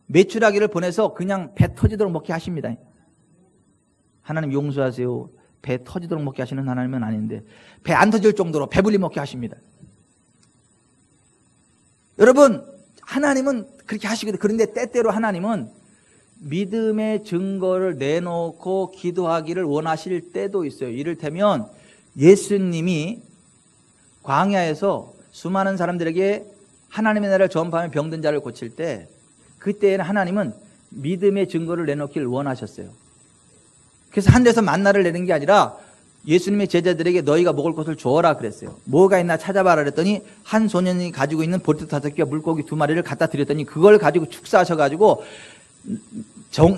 메추라기를 보내서 그냥 배 터지도록 먹게 하십니다. 하나님 용서하세요. 배 터지도록 먹게 하시는 하나님은 아닌데 배 안 터질 정도로 배불리 먹게 하십니다. 여러분 하나님은 그렇게 하시거든요. 그런데 때때로 하나님은 믿음의 증거를 내놓고 기도하기를 원하실 때도 있어요. 이를테면 예수님이 광야에서 수많은 사람들에게 하나님의 나라를 전파하며 병든 자를 고칠 때 그때에는 하나님은 믿음의 증거를 내놓기를 원하셨어요. 그래서 하늘에서 만나를 내는 게 아니라 예수님의 제자들에게 너희가 먹을 것을 주어라 그랬어요. 뭐가 있나 찾아봐라 그랬더니 한 소년이 가지고 있는 보리떡 5개와 물고기 2마리를 갖다 드렸더니 그걸 가지고 축사하셔가지고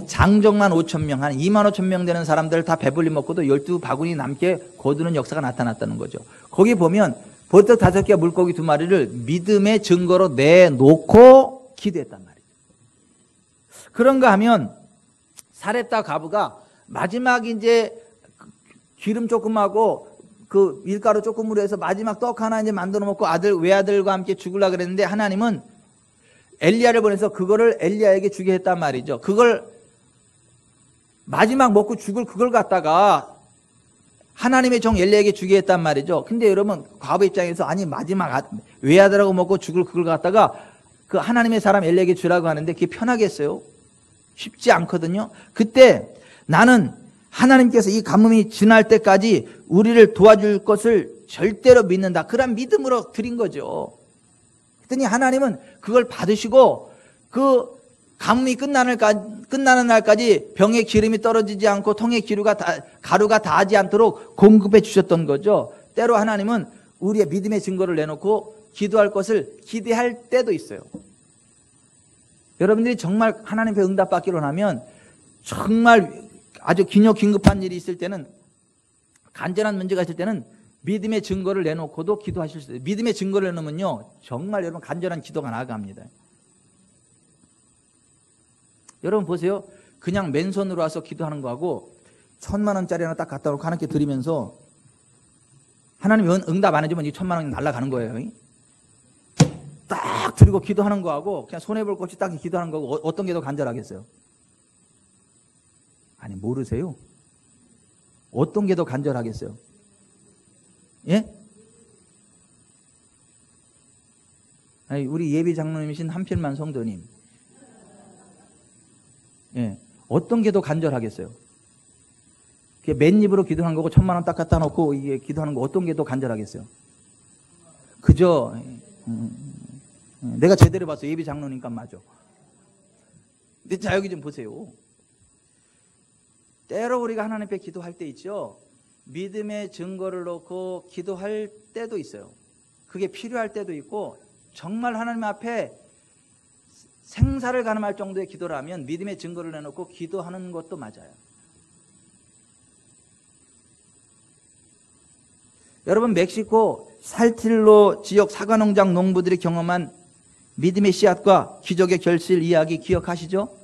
장정만 5,000명, 한 25,000명 되는 사람들 다 배불리 먹고도 12바구니 남게 거두는 역사가 나타났다는 거죠. 거기 보면 보리떡 5개와 물고기 2마리를 믿음의 증거로 내놓고 기도했단 말이에요. 그런가 하면 사렙다 과부가 마지막 이제 기름 조금하고 그 밀가루 조금으로 해서 마지막 떡 하나 이제 만들어 먹고 외아들과 함께 죽으려고 그랬는데 하나님은 엘리야를 보내서 그거를 엘리야에게 주게 했단 말이죠. 그걸 마지막 먹고 죽을 그걸 갖다가 하나님의 종 엘리야에게 주게 했단 말이죠. 근데 여러분 과부 입장에서 아니 마지막 외아들하고 먹고 죽을 그걸 갖다가 그 하나님의 사람 엘리야에게 주라고 하는데 그게 편하겠어요? 쉽지 않거든요. 그때 나는 하나님께서 이 가뭄이 지날 때까지 우리를 도와줄 것을 절대로 믿는다. 그런 믿음으로 드린 거죠. 그랬더니 하나님은 그걸 받으시고 그 가뭄이 끝나는 날까지 병에 기름이 떨어지지 않고 통에 가루가 닿지 않도록 공급해 주셨던 거죠. 때로 하나님은 우리의 믿음의 증거를 내놓고 기도할 것을 기대할 때도 있어요. 여러분들이 정말 하나님 앞에 응답받기로 하면 정말 아주 긴급한 일이 있을 때는 간절한 문제가 있을 때는 믿음의 증거를 내놓고도 기도하실 수 있어요. 믿음의 증거를 내놓으면요 정말 여러분 간절한 기도가 나아갑니다. 여러분 보세요. 그냥 맨손으로 와서 기도하는 거하고 1,000만 원짜리 하나 딱 갖다 놓고 하나님께 드리면서 하나님 응답 안 해주면 이 1,000만 원이 날아가는 거예요. 딱 드리고 기도하는 거하고 그냥 손해볼 것 없이 딱 기도하는 거하고 어떤 게 더 간절하겠어요? 아니 모르세요? 어떤 게 더 간절하겠어요? 예? 아니, 우리 예비 장로님이신 한필만 성도님, 예, 어떤 게 더 간절하겠어요? 맨입으로 기도하는 거고 1,000만 원 딱 갖다 놓고 이게 기도하는 거 어떤 게 더 간절하겠어요? 그죠? 내가 제대로 봤어. 예비 장로니까 맞아. 근데 자 여기 좀 보세요. 때로 우리가 하나님 앞에 기도할 때 있죠. 믿음의 증거를 놓고 기도할 때도 있어요. 그게 필요할 때도 있고 정말 하나님 앞에 생사를 가늠할 정도의 기도를 하면 믿음의 증거를 내놓고 기도하는 것도 맞아요. 여러분 멕시코 살틸로 지역 사과농장 농부들이 경험한 믿음의 씨앗과 기적의 결실 이야기 기억하시죠?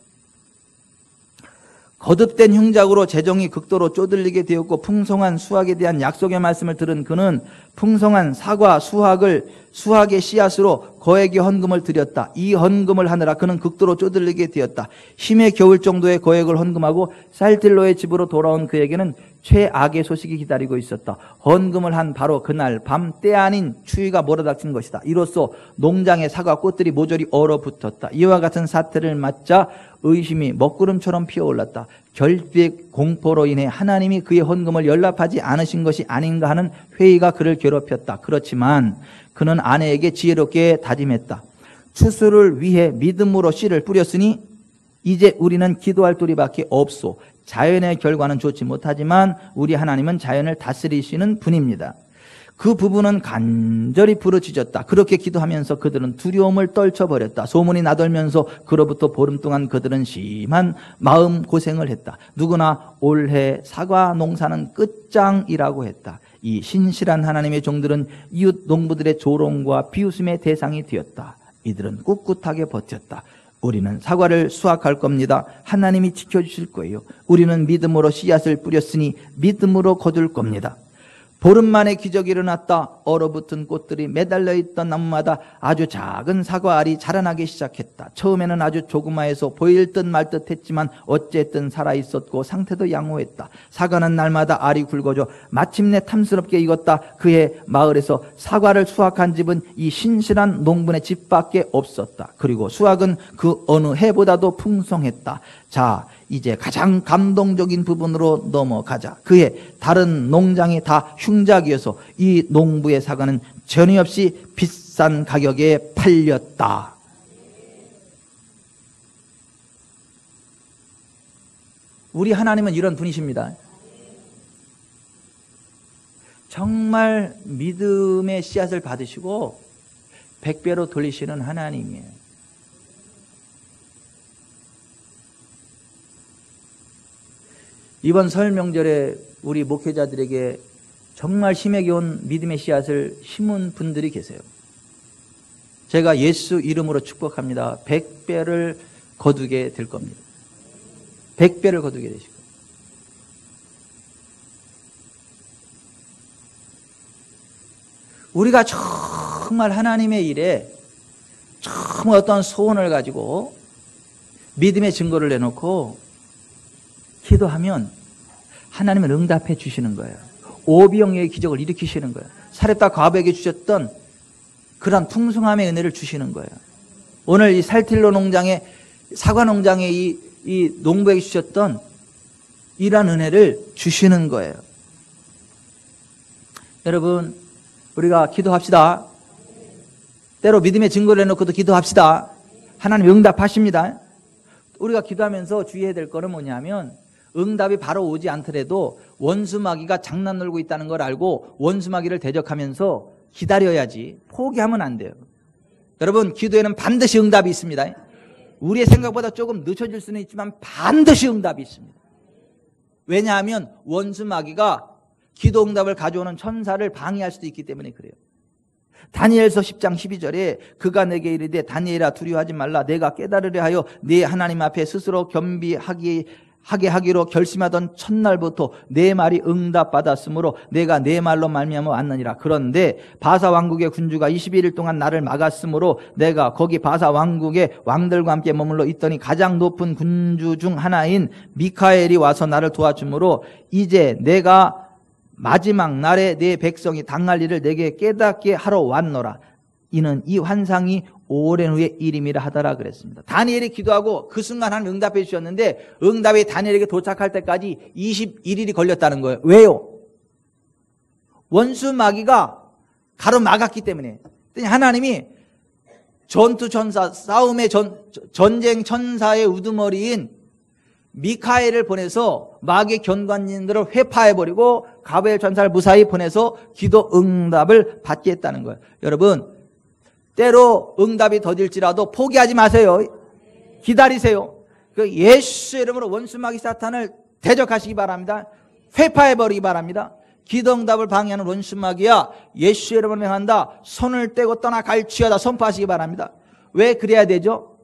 거듭된 흉작으로 재정이 극도로 쪼들리게 되었고 풍성한 수확에 대한 약속의 말씀을 들은 그는 풍성한 사과 수확의 씨앗으로 거액의 헌금을 드렸다. 이 헌금을 하느라 그는 극도로 쪼들리게 되었다. 힘에 겨울 정도의 거액을 헌금하고 살틸로의 집으로 돌아온 그에게는 최악의 소식이 기다리고 있었다. 헌금을 한 바로 그날 밤 때 아닌 추위가 몰아닥친 것이다. 이로써 농장의 사과 꽃들이 모조리 얼어붙었다. 이와 같은 사태를 맞자 의심이 먹구름처럼 피어올랐다. 결핍 공포로 인해 하나님이 그의 헌금을 연락하지 않으신 것이 아닌가 하는 회의가 그를 괴롭혔다. 그렇지만 그는 아내에게 지혜롭게 다짐했다. 추수를 위해 믿음으로 씨를 뿌렸으니 이제 우리는 기도할 도리밖에 없소. 자연의 결과는 좋지 못하지만 우리 하나님은 자연을 다스리시는 분입니다. 그 부부는 간절히 부르짖었다. 그렇게 기도하면서 그들은 두려움을 떨쳐버렸다. 소문이 나돌면서 그로부터 보름 동안 그들은 심한 마음고생을 했다. 누구나 올해 사과 농사는 끝장이라고 했다. 이 신실한 하나님의 종들은 이웃 농부들의 조롱과 비웃음의 대상이 되었다. 이들은 꿋꿋하게 버텼다. 우리는 사과를 수확할 겁니다. 하나님이 지켜주실 거예요. 우리는 믿음으로 씨앗을 뿌렸으니 믿음으로 거둘 겁니다. 보름 만에 기적이 일어났다. 얼어붙은 꽃들이 매달려 있던 나무마다 아주 작은 사과알이 자라나기 시작했다. 처음에는 아주 조그마해서 보일 듯 말 듯 했지만 어쨌든 살아있었고 상태도 양호했다. 사과는 날마다 알이 굵어져 마침내 탐스럽게 익었다. 그해 마을에서 사과를 수확한 집은 이 신실한 농부의 집밖에 없었다. 그리고 수확은 그 어느 해보다도 풍성했다. 자, 이제 가장 감동적인 부분으로 넘어가자. 그해 다른 농장이 다 흉작이어서 이 농부의 사과는 전혀 없이 비싼 가격에 팔렸다. 우리 하나님은 이런 분이십니다. 정말 믿음의 씨앗을 받으시고 100배로 돌리시는 하나님이에요. 이번 설 명절에 우리 목회자들에게 정말 힘에 겨운 믿음의 씨앗을 심은 분들이 계세요. 제가 예수 이름으로 축복합니다. 100배를 거두게 될 겁니다. 100배를 거두게 되실 겁니다. 우리가 정말 하나님의 일에 정말 어떤 소원을 가지고 믿음의 증거를 내놓고 기도하면 하나님은 응답해 주시는 거예요. 오병이어의 기적을 일으키시는 거예요. 사렙다 과부에게 주셨던 그런 풍성함의 은혜를 주시는 거예요. 오늘 이 살틸로 농장의 사과 농장의 이 농부에게 주셨던 이러한 은혜를 주시는 거예요. 여러분, 우리가 기도합시다. 때로 믿음의 증거를 내놓고도 기도합시다. 하나님 응답하십니다. 우리가 기도하면서 주의해야 될 거는 뭐냐면 응답이 바로 오지 않더라도 원수마귀가 장난 놀고 있다는 걸 알고 원수마귀를 대적하면서 기다려야지. 포기하면 안 돼요. 여러분, 기도에는 반드시 응답이 있습니다. 우리의 생각보다 조금 늦춰질 수는 있지만 반드시 응답이 있습니다. 왜냐하면 원수마귀가 기도 응답을 가져오는 천사를 방해할 수도 있기 때문에 그래요. 다니엘서 10장 12절에 그가 내게 이르되 다니엘아 두려워하지 말라. 내가 깨달으려 하여 네 하나님 앞에 스스로 겸비하게 하기로 결심하던 첫날부터 내 말이 응답받았으므로 내가 내 말로 말미암아 왔느니라. 그런데 바사 왕국의 군주가 21일 동안 나를 막았으므로 내가 거기 바사 왕국의 왕들과 함께 머물러 있더니 가장 높은 군주 중 하나인 미카엘이 와서 나를 도와주므로 이제 내가 마지막 날에 내 백성이 당할 일을 내게 깨닫게 하러 왔노라. 이는 이 환상이 오랜 후의 일임이라 하더라 그랬습니다. 다니엘이 기도하고 그 순간 하나님 응답해 주셨는데 응답이 다니엘에게 도착할 때까지 21일이 걸렸다는 거예요. 왜요? 원수 마귀가 가로막았기 때문에. 하나님이 전투 천사, 싸움의 전쟁 천사의 우두머리인 미카엘을 보내서 마귀의 견관진들을 회파해버리고 가브리엘 천사를 무사히 보내서 기도 응답을 받게 했다는 거예요. 여러분, 때로 응답이 더딜지라도 포기하지 마세요. 기다리세요. 그 예수 이름으로 원수마귀 사탄을 대적하시기 바랍니다. 회파해버리기 바랍니다. 기도 응답을 방해하는 원수마귀야, 예수 이름으로 명한다. 손을 떼고 떠나 갈취하다 선포하시기 바랍니다. 왜 그래야 되죠?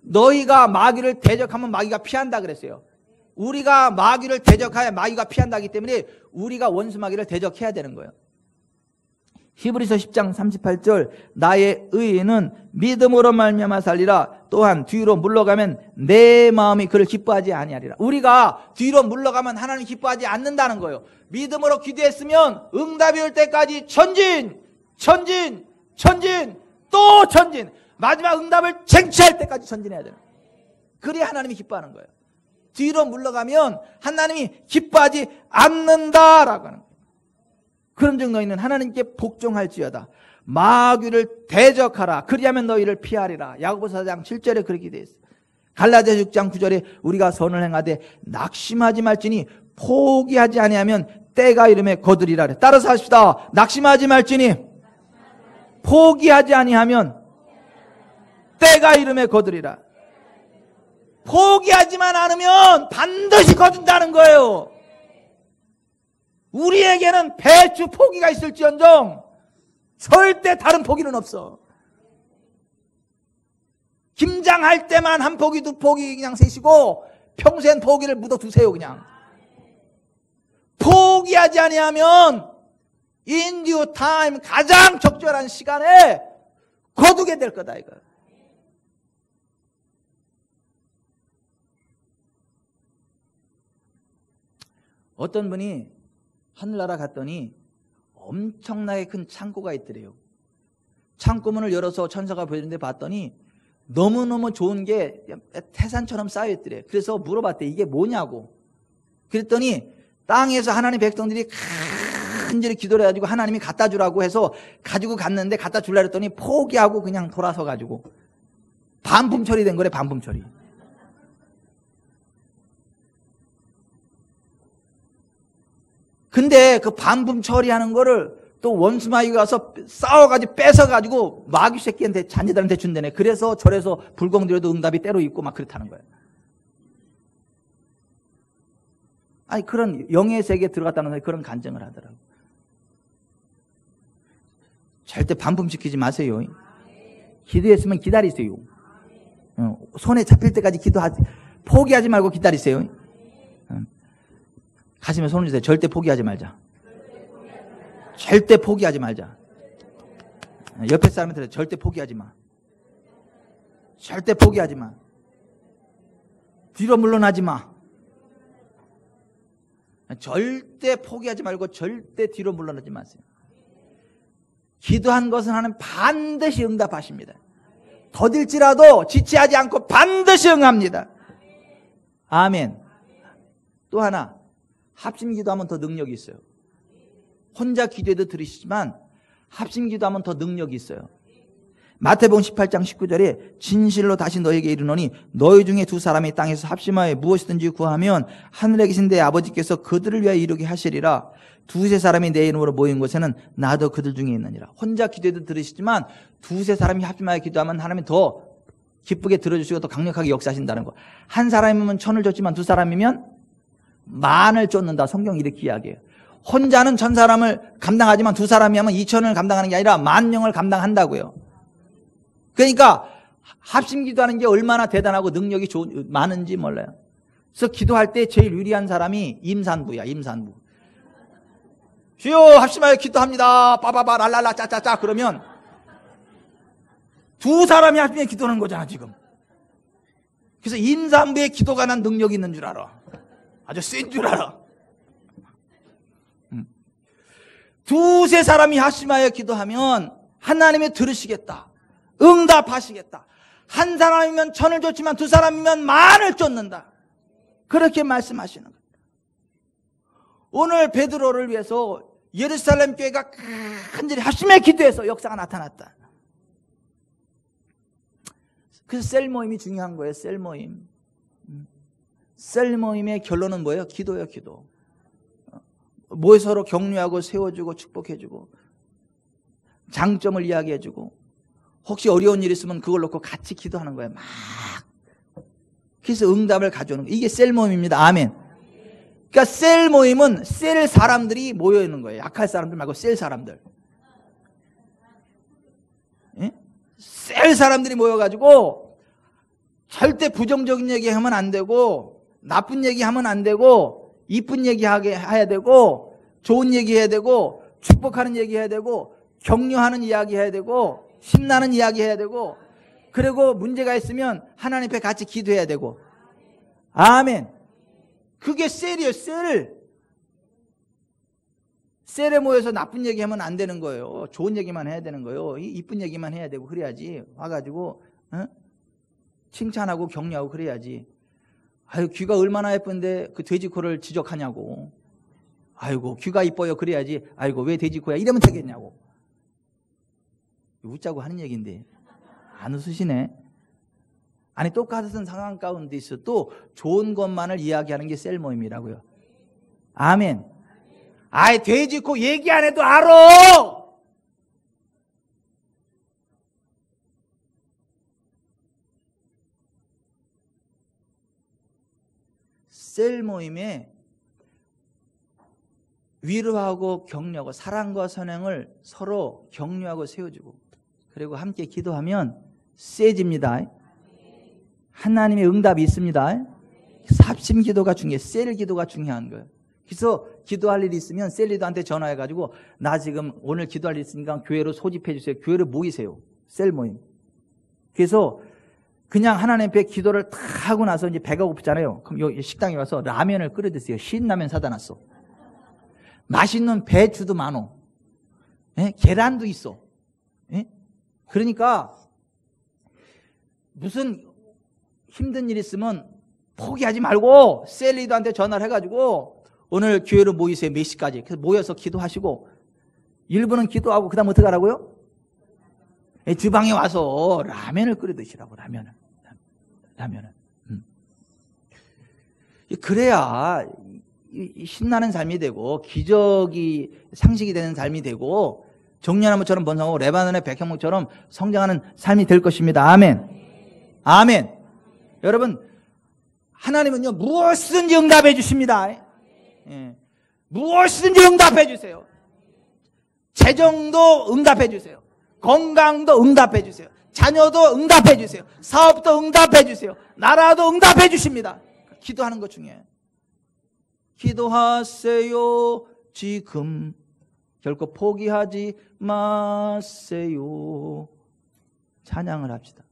너희가 마귀를 대적하면 마귀가 피한다 그랬어요. 우리가 마귀를 대적해야 마귀가 피한다기 때문에 우리가 원수 마귀를 대적해야 되는 거예요. 히브리서 10장 38절 나의 의인은 믿음으로 말미암아 살리라. 또한 뒤로 물러가면 내 마음이 그를 기뻐하지 아니하리라. 우리가 뒤로 물러가면 하나님 기뻐하지 않는다는 거예요. 믿음으로 기도했으면 응답이 올 때까지 전진 전진 전진 또 전진, 마지막 응답을 쟁취할 때까지 전진해야 돼요. 그래야 하나님이 기뻐하는 거예요. 뒤로 물러가면 하나님이 기뻐하지 않는다라고 하는 거예요. 그런즉 너희는 하나님께 복종할지어다. 마귀를 대적하라. 그리하면 너희를 피하리라. 야고보서 4장 7절에 그렇게 되어 있어요. 갈라디아 6장 9절에 우리가 선을 행하되 낙심하지 말지니 포기하지 아니하면 때가 이름에 거두리라. 따라서 하십시다. 낙심하지 말지니 포기하지 아니하면 때가 이름에 거두리라. 포기하지만 않으면 반드시 거둔다는 거예요. 우리에게는 배추 포기가 있을지언정 절대 다른 포기는 없어. 김장할 때만 한 포기 두 포기 그냥 세시고 평생 포기를 묻어두세요. 그냥 포기하지 아니하면 in due time 가장 적절한 시간에 거두게 될 거다 이거. 어떤 분이 하늘나라 갔더니 엄청나게 큰 창고가 있더래요. 창고문을 열어서 천사가 보여주는데 봤더니 너무너무 좋은 게 태산처럼 쌓여있더래. 그래서 물어봤대. 이게 뭐냐고. 그랬더니 땅에서 하나님 백성들이 간절히 기도를 해가지고 하나님이 갖다 주라고 해서 가지고 갔는데 갖다 주려고 했더니 포기하고 그냥 돌아서 가지고 반품 처리된 거래. 반품 처리. 근데 그 반품 처리하는 거를 또 원수 마귀가 와서 싸워가지고 뺏어가지고 마귀 새끼한테 자녀들한테 준다네. 그래서 절에서 불공드려도 응답이 때로 있고 막 그렇다는 거예요. 아니 그런 영의 세계에 들어갔다는 사람이 그런 간증을 하더라고. 절대 반품시키지 마세요. 기도했으면 기다리세요. 손에 잡힐 때까지 기도하지, 포기하지 말고 기다리세요. 가슴에 손을 주세요. 절대 포기하지 말자. 절대 포기하지 말자. 옆에 사람한테 절대 포기하지 마. 절대 포기하지 마. 뒤로 물러나지 마. 절대 포기하지 말고 절대 뒤로 물러나지 마세요. 기도한 것은 하나님 반드시 응답하십니다. 더딜지라도 지체하지 않고 반드시 응합니다. 아멘. 또 하나, 합심 기도하면 더 능력이 있어요. 혼자 기도해도 들으시지만 합심 기도하면 더 능력이 있어요. 마태복음 18장 19절에 진실로 다시 너에게 이르노니 너희 중에 두 사람이 땅에서 합심하여 무엇이든지 구하면 하늘에 계신 내 아버지께서 그들을 위하여 이루게 하시리라. 두세 사람이 내 이름으로 모인 곳에는 나도 그들 중에 있느니라. 혼자 기도해도 들으시지만 두세 사람이 합심하여 기도하면 하나님이 더 기쁘게 들어주시고 더 강력하게 역사하신다는 거. 한 사람이면 천을 줬지만 두 사람이면 만을 쫓는다. 성경이 이렇게 이야기해요. 혼자는 천 사람을 감당하지만 두 사람이 하면 2천을 감당하는 게 아니라 10,000명을 감당한다고요. 그러니까 합심 기도하는 게 얼마나 대단하고 능력이 많은지 몰라요. 그래서 기도할 때 제일 유리한 사람이 임산부야. 임산부. 주여 합심하여 기도합니다. 빠바바 랄랄라 짜짜짜 그러면 두 사람이 합심해 기도하는 거잖아 지금. 그래서 임산부의 기도가 난 능력이 있는 줄 알아. 아주 센 줄 알아. 두세 사람이 합심하여 기도하면 하나님이 들으시겠다. 응답하시겠다. 한 사람이면 천을 쫓지만 두 사람이면 만을 쫓는다. 그렇게 말씀하시는 거예요. 오늘 베드로를 위해서 예루살렘 교회가 간절히 합심해 기도해서 역사가 나타났다. 그래서 셀 모임이 중요한 거예요. 셀 모임. 셀 모임의 결론은 뭐예요? 기도예요. 기도. 뭐 서로 격려하고 세워주고 축복해주고 장점을 이야기해주고 혹시 어려운 일 있으면 그걸 놓고 같이 기도하는 거예요. 막. 그래서 응답을 가져오는 거예요. 이게 셀 모임입니다. 아멘. 그러니까 셀 모임은 셀 사람들이 모여 있는 거예요. 약할 사람들 말고 셀 사람들. 예? 셀 사람들이 모여가지고 절대 부정적인 얘기 하면 안 되고, 나쁜 얘기 하면 안 되고, 이쁜 얘기 해야 되고, 좋은 얘기 해야 되고, 축복하는 얘기 해야 되고, 격려하는 이야기 해야 되고, 신나는 이야기 해야 되고, 그리고 문제가 있으면 하나님 앞에 같이 기도해야 되고. 아멘. 그게 셀이에요, 셀. 셀에 모여서 나쁜 얘기하면 안 되는 거예요. 좋은 얘기만 해야 되는 거예요. 이쁜 얘기만 해야 되고 그래야지. 와가지고 칭찬하고 격려하고 그래야지. 아유, 귀가 얼마나 예쁜데 그 돼지코를 지적하냐고. 아이고, 귀가 이뻐요 그래야지. 아이고, 왜 돼지코야 이러면 되겠냐고. 웃자고 하는 얘기인데 안 웃으시네. 아니, 똑같은 상황 가운데 있어 또 좋은 것만을 이야기하는 게 셀 모임이라고요. 아멘. 아이, 돼지코 얘기 안 해도 알아. 셀 모임에 위로하고 격려하고 사랑과 선행을 서로 격려하고 세워주고, 그리고 함께 기도하면 세집니다. 하나님의 응답이 있습니다. 삽심 기도가 중요해요. 셀 기도가 중요한 거예요. 그래서 기도할 일이 있으면 셀리더한테 전화해가지고 나 지금 오늘 기도할 일 있으니까 교회로 소집해 주세요. 교회로 모이세요. 셀 모임. 그래서 그냥 하나님 앞에 기도를 다 하고 나서 이제 배가 고프잖아요. 그럼 여기 식당에 와서 라면을 끓여 드세요. 신라면 사다 놨어. 맛있는 배추도 많어. 예? 계란도 있어. 예? 그러니까 무슨 힘든 일 있으면 포기하지 말고 셀리더한테 전화를 해가지고 오늘 교회로 모이세요. 몇 시까지. 그래서 모여서 기도하시고 1분은 기도하고 그 다음 어떻게 하라고요? 주방에 와서 라면을 끓여 드시라고. 라면을. 그래야 신나는 삶이 되고 기적이 상식이 되는 삶이 되고 정년나무처럼 번성하고 레바논의 백향목처럼 성장하는 삶이 될 것입니다. 아멘. 아멘. 여러분, 하나님은요 무엇이든지 응답해 주십니다. 예. 무엇이든지 응답해 주세요. 재정도 응답해 주세요. 건강도 응답해 주세요. 자녀도 응답해 주세요. 사업도 응답해 주세요. 나라도 응답해 주십니다. 기도하는 것 중에 기도하세요. 지금 결코 포기하지 마세요. 찬양을 합시다.